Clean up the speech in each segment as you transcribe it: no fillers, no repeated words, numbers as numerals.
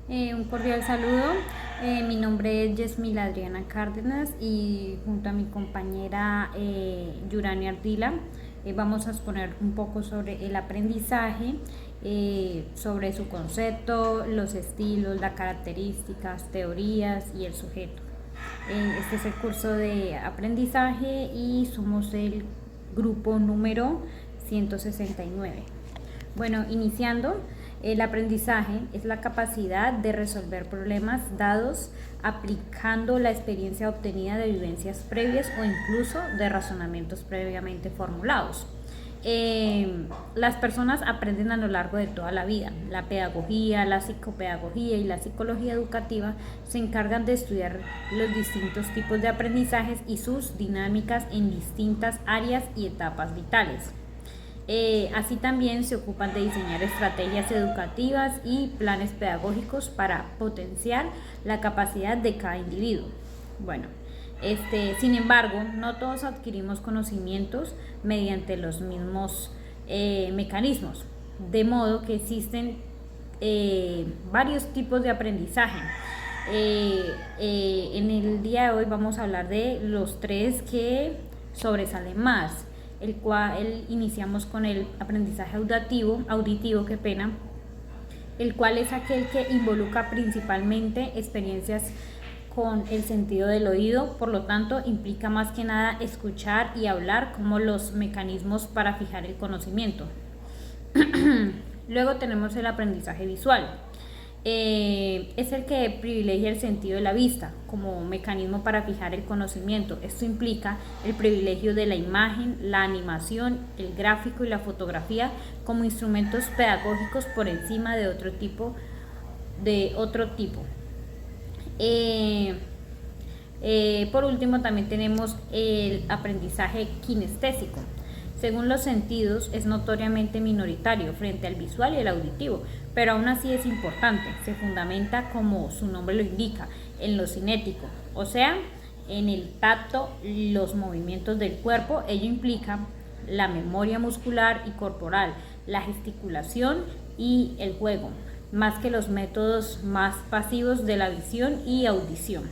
Un cordial saludo. Mi nombre es Yesmila Adriana Cárdenas y junto a mi compañera Yurani Ardila vamos a exponer un poco sobre el aprendizaje, sobre su concepto, los estilos, las características, teorías y el sujeto. Este es el curso de aprendizaje y somos el grupo número 169. Bueno, iniciando, el aprendizaje es la capacidad de resolver problemas dados aplicando la experiencia obtenida de vivencias previas o incluso de razonamientos previamente formulados. Las personas aprenden a lo largo de toda la vida. La pedagogía, la psicopedagogía y la psicología educativa se encargan de estudiar los distintos tipos de aprendizajes y sus dinámicas en distintas áreas y etapas vitales. Así también se ocupan de diseñar estrategias educativas y planes pedagógicos para potenciar la capacidad de cada individuo. Bueno, sin embargo, no todos adquirimos conocimientos mediante los mismos mecanismos, de modo que existen varios tipos de aprendizaje. En el día de hoy vamos a hablar de los tres que sobresalen más, el cual iniciamos con el aprendizaje auditivo, el cual es aquel que involucra principalmente experiencias con el sentido del oído, por lo tanto implica más que nada escuchar y hablar como los mecanismos para fijar el conocimiento. Luego tenemos el aprendizaje visual. Es el que privilegia el sentido de la vista como mecanismo para fijar el conocimiento. Esto implica el privilegio de la imagen, la animación, el gráfico y la fotografía como instrumentos pedagógicos por encima de otro tipo. Por último, también tenemos el aprendizaje kinestésico. Según los sentidos, es notoriamente minoritario frente al visual y el auditivo, pero aún así es importante. Se fundamenta, como su nombre lo indica, en lo cinético, o sea, en el tacto, los movimientos del cuerpo. Ello implica la memoria muscular y corporal, la gesticulación y el juego, más que los métodos más pasivos de la visión y audición.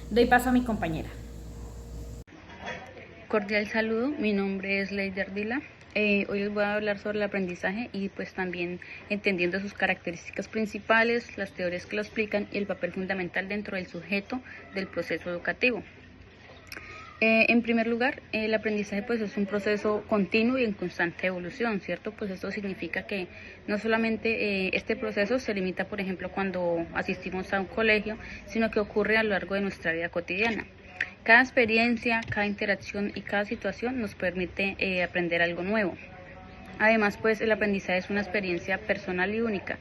Doy paso a mi compañera. Cordial saludo, mi nombre es Lady Ardila. Hoy les voy a hablar sobre el aprendizaje y pues también entendiendo sus características principales, las teorías que lo explican y el papel fundamental dentro del sujeto del proceso educativo. En primer lugar, el aprendizaje pues es un proceso continuo y en constante evolución, ¿cierto? Pues esto significa que no solamente este proceso se limita, por ejemplo, cuando asistimos a un colegio, sino que ocurre a lo largo de nuestra vida cotidiana. Cada experiencia, cada interacción y cada situación nos permite aprender algo nuevo. Además, pues el aprendizaje es una experiencia personal y única.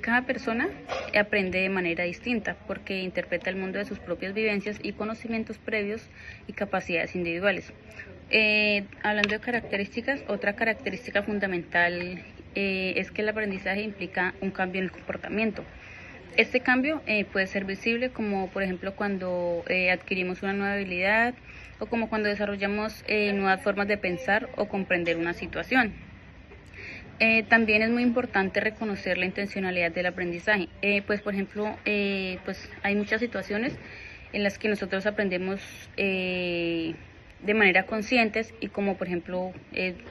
Cada persona aprende de manera distinta porque interpreta el mundo de sus propias vivencias y conocimientos previos y capacidades individuales. Hablando de características, otra característica fundamental es que el aprendizaje implica un cambio en el comportamiento. Este cambio puede ser visible como por ejemplo cuando adquirimos una nueva habilidad o como cuando desarrollamos nuevas formas de pensar o comprender una situación. También es muy importante reconocer la intencionalidad del aprendizaje. Pues por ejemplo, pues hay muchas situaciones en las que nosotros aprendemos de manera consciente y como por ejemplo,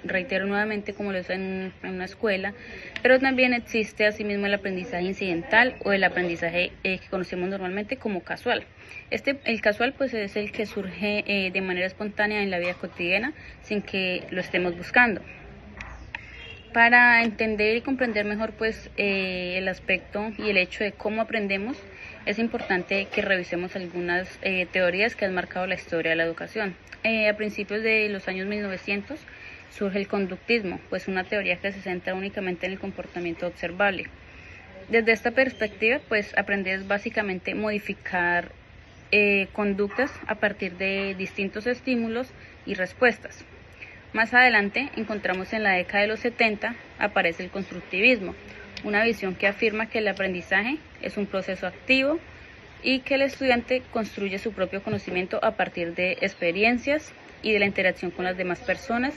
reitero nuevamente como lo es en una escuela, pero también existe asimismo el aprendizaje incidental o el aprendizaje que conocemos normalmente como casual. El casual pues es el que surge de manera espontánea en la vida cotidiana sin que lo estemos buscando. Para entender y comprender mejor pues el aspecto y el hecho de cómo aprendemos, es importante que revisemos algunas teorías que han marcado la historia de la educación. A principios de los años 1900 surge el conductismo, pues una teoría que se centra únicamente en el comportamiento observable. Desde esta perspectiva, pues aprender es básicamente modificar conductas a partir de distintos estímulos y respuestas. Más adelante encontramos en la década de los 70 aparece el constructivismo, una visión que afirma que el aprendizaje es un proceso activo y que el estudiante construye su propio conocimiento a partir de experiencias y de la interacción con las demás personas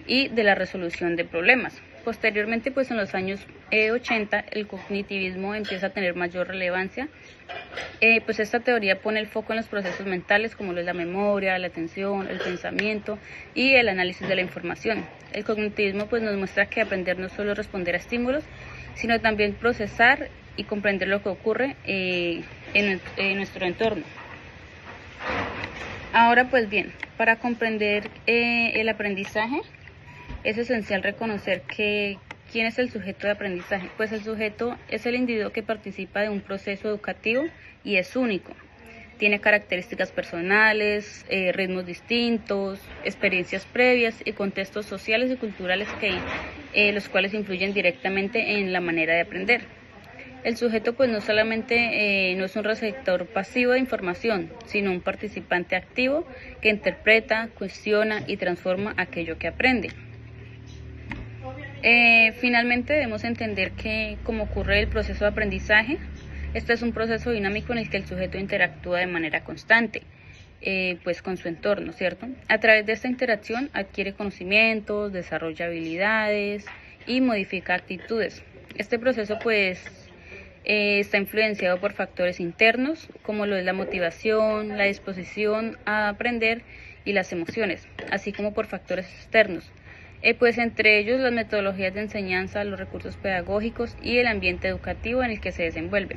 y de la resolución de problemas. Posteriormente, pues en los años 80, el cognitivismo empieza a tener mayor relevancia. Pues esta teoría pone el foco en los procesos mentales como lo es la memoria, la atención, el pensamiento y el análisis de la información. El cognitivismo pues nos muestra que aprender no es solo responder a estímulos, sino también procesar y comprender lo que ocurre en nuestro entorno. Ahora pues bien, para comprender el aprendizaje es esencial reconocer que ¿quién es el sujeto de aprendizaje? Pues el sujeto es el individuo que participa de un proceso educativo y es único. Tiene características personales, ritmos distintos, experiencias previas y contextos sociales y culturales los cuales influyen directamente en la manera de aprender. El sujeto pues no solamente no es un receptor pasivo de información, sino un participante activo que interpreta, cuestiona y transforma aquello que aprende. Finalmente debemos entender que, como ocurre el proceso de aprendizaje, este es un proceso dinámico en el que el sujeto interactúa de manera constante, pues con su entorno, ¿cierto? A través de esta interacción adquiere conocimientos, desarrolla habilidades y modifica actitudes. Este proceso pues está influenciado por factores internos, como lo es la motivación, la disposición a aprender y las emociones, así como por factores externos. Pues entre ellos las metodologías de enseñanza, los recursos pedagógicos y el ambiente educativo en el que se desenvuelve.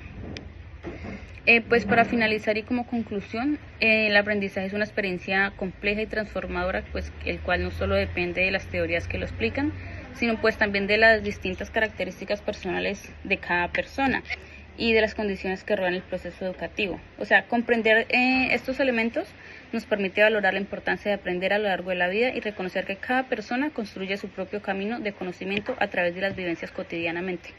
Pues para finalizar y como conclusión, el aprendizaje es una experiencia compleja y transformadora, pues el cual no solo depende de las teorías que lo explican, sino pues también de las distintas características personales de cada persona y de las condiciones que rodean el proceso educativo. O sea, comprender estos elementos nos permite valorar la importancia de aprender a lo largo de la vida y reconocer que cada persona construye su propio camino de conocimiento a través de las vivencias cotidianamente.